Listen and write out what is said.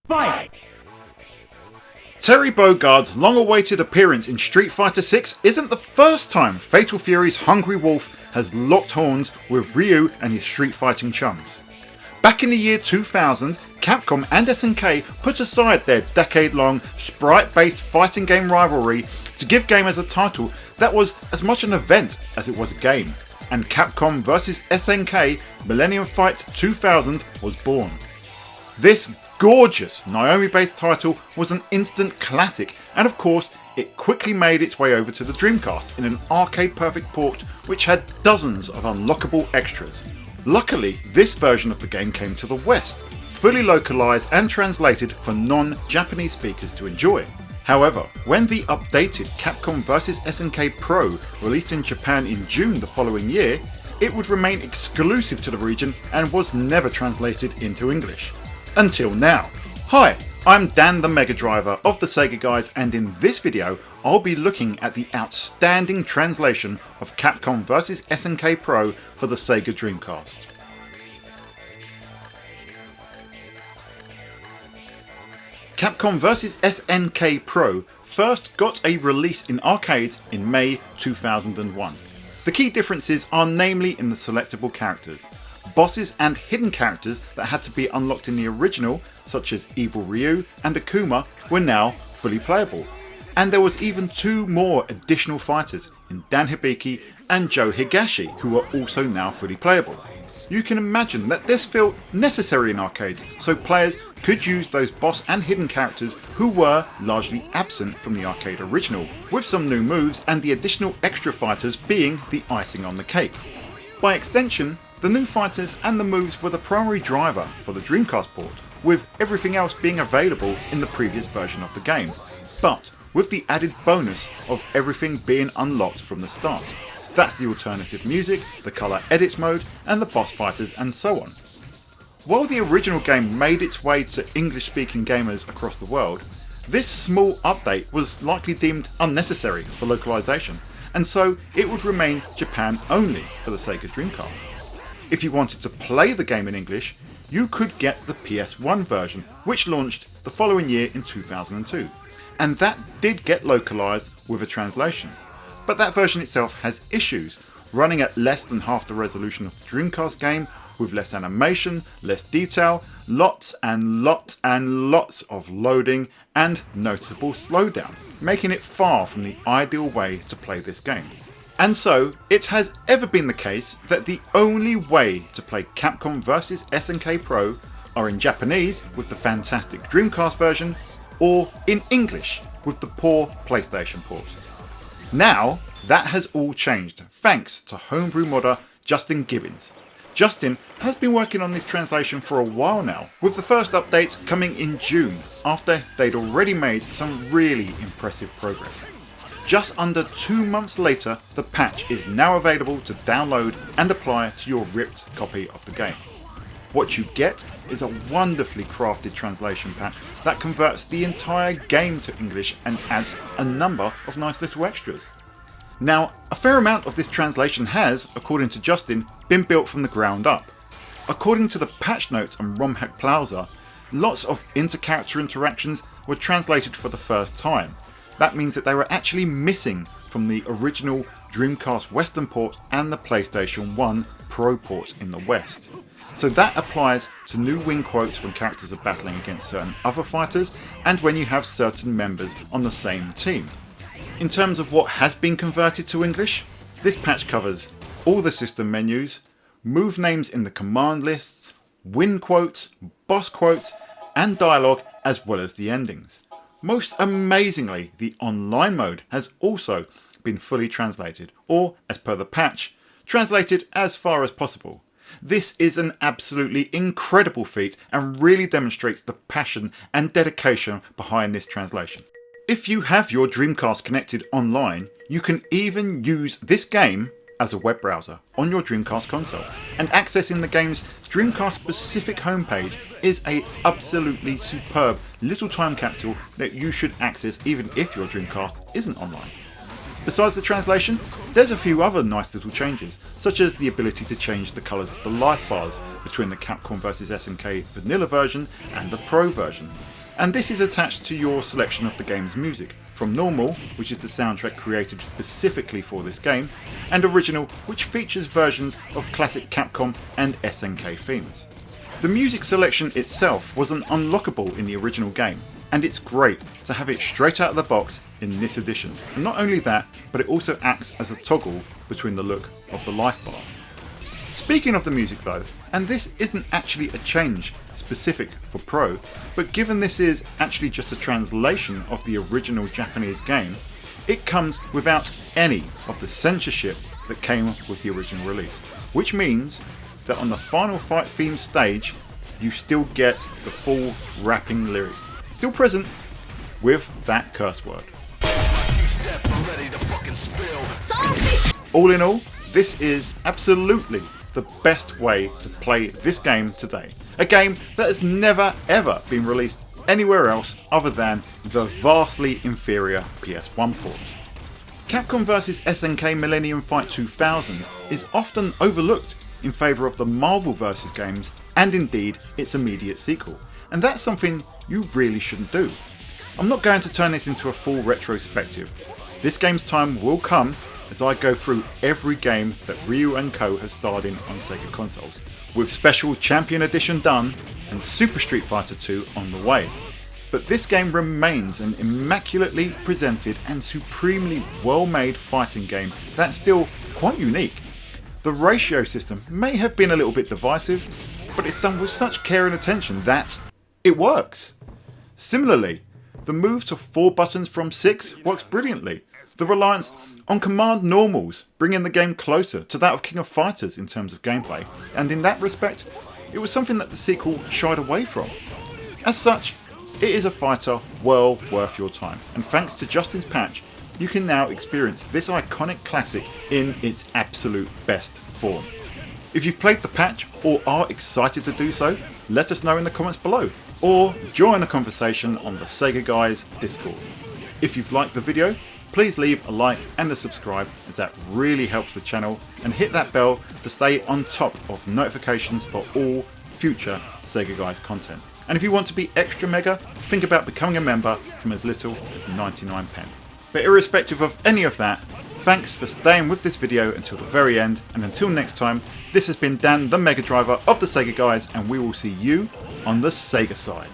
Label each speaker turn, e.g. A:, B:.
A: Fight!
B: Terry Bogard's long-awaited appearance in Street Fighter VI isn't the first time Fatal Fury's Hungry Wolf has locked horns with Ryu and his street fighting chums. Back in the year 2000, Capcom and SNK put aside their decade-long sprite-based fighting game rivalry to give gamers a title that was as much an event as it was a game, and Capcom vs SNK Millennium Fight 2000 was born. This gorgeous Naomi-based title was an instant classic, and of course it quickly made its way over to the Dreamcast in an arcade-perfect port which had dozens of unlockable extras. Luckily, this version of the game came to the West, fully localised and translated for non-Japanese speakers to enjoy. However, when the updated Capcom vs SNK Pro released in Japan in June the following year, it would remain exclusive to the region and was never translated into English. Until now. Hi, I'm Dan the Mega Driver of the Sega Guys, and in this video I'll be looking at the outstanding translation of Capcom vs SNK Pro for the Sega Dreamcast. Capcom vs SNK Pro first got a release in arcades in May 2001. The key differences are namely in the selectable characters. Bosses and hidden characters that had to be unlocked in the original, such as Evil Ryu and Akuma, were now fully playable. And there was even two more additional fighters in Dan Hibiki and Joe Higashi, who were also now fully playable. You can imagine that this felt necessary in arcades, so players could use those boss and hidden characters who were largely absent from the arcade original, with some new moves and the additional extra fighters being the icing on the cake. By extension, the new fighters and the moves were the primary driver for the Dreamcast port, with everything else being available in the previous version of the game, but with the added bonus of everything being unlocked from the start. That's the alternative music, the colour edits mode, and the boss fighters, and so on. While the original game made its way to English-speaking gamers across the world, this small update was likely deemed unnecessary for localisation, and so it would remain Japan only for the Sega Dreamcast. If you wanted to play the game in English, you could get the PS1 version, which launched the following year in 2002, and that did get localised with a translation. But that version itself has issues, running at less than half the resolution of the Dreamcast game, with less animation, less detail, lots and lots and lots of loading, and noticeable slowdown, making it far from the ideal way to play this game. And so, it has ever been the case that the only way to play Capcom vs SNK Pro are in Japanese with the fantastic Dreamcast version, or in English with the poor PlayStation port. Now, that has all changed thanks to homebrew modder Justin Gibbons. Justin has been working on this translation for a while now, with the first update coming in June after they'd already made some really impressive progress. Just under 2 months later, the patch is now available to download and apply to your ripped copy of the game. What you get is a wonderfully crafted translation patch that converts the entire game to English and adds a number of nice little extras. Now, a fair amount of this translation has, according to Justin, been built from the ground up. According to the patch notes and ROM hack Plaza, lots of inter-character interactions were translated for the first time. That means that they were actually missing from the original Dreamcast Western port and the PlayStation 1 Pro port in the West. So that applies to new wing quotes when characters are battling against certain other fighters and when you have certain members on the same team. In terms of what has been converted to English, this patch covers all the system menus, move names in the command lists, win quotes, boss quotes, and dialogue, as well as the endings. Most amazingly, the online mode has also been fully translated, or, as per the patch, translated as far as possible. This is an absolutely incredible feat and really demonstrates the passion and dedication behind this translation. If you have your Dreamcast connected online, you can even use this game as a web browser on your Dreamcast console, and accessing the game's Dreamcast specific homepage is a absolutely superb little time capsule that you should access even if your Dreamcast isn't online. Besides the translation, there's a few other nice little changes, such as the ability to change the colours of the life bars between the Capcom vs SNK vanilla version and the Pro version. And this is attached to your selection of the game's music, from Normal, which is the soundtrack created specifically for this game, and Original, which features versions of classic Capcom and SNK themes. The music selection itself wasn't unlockable in the original game, and it's great to have it straight out of the box in this edition. And not only that, but it also acts as a toggle between the look of the life bars. Speaking of the music though, and this isn't actually a change specific for Pro, but given this is actually just a translation of the original Japanese game, it comes without any of the censorship that came with the original release, which means that on the final fight theme stage, you still get the full rapping lyrics, still present with that curse word. All in all, this is absolutely the best way to play this game today. A game that has never ever been released anywhere else other than the vastly inferior PS1 port. Capcom vs SNK Millennium Fight 2000 is often overlooked in favour of the Marvel vs games and indeed its immediate sequel, and that's something you really shouldn't do. I'm not going to turn this into a full retrospective. This game's time will come as I go through every game that Ryu & Co has starred in on Sega consoles, with Special Champion Edition done and Super Street Fighter 2 on the way. But this game remains an immaculately presented and supremely well made fighting game that's still quite unique. The ratio system may have been a little bit divisive, but it's done with such care and attention that it works. Similarly, the move to 4 buttons from 6 works brilliantly. The reliance on command normals bringing the game closer to that of King of Fighters in terms of gameplay, and in that respect, it was something that the sequel shied away from. As such, it is a fighter well worth your time, and thanks to Justin's patch, you can now experience this iconic classic in its absolute best form. If you've played the patch or are excited to do so, let us know in the comments below, or join the conversation on the Sega Guys Discord. If you've liked the video, please leave a like and a subscribe, as that really helps the channel, and hit that bell to stay on top of notifications for all future Sega Guys content. And if you want to be extra mega, think about becoming a member from as little as 99 pence. But irrespective of any of that, thanks for staying with this video until the very end, and until next time, this has been Dan the Mega Driver of the Sega Guys, and we will see you on the Sega side.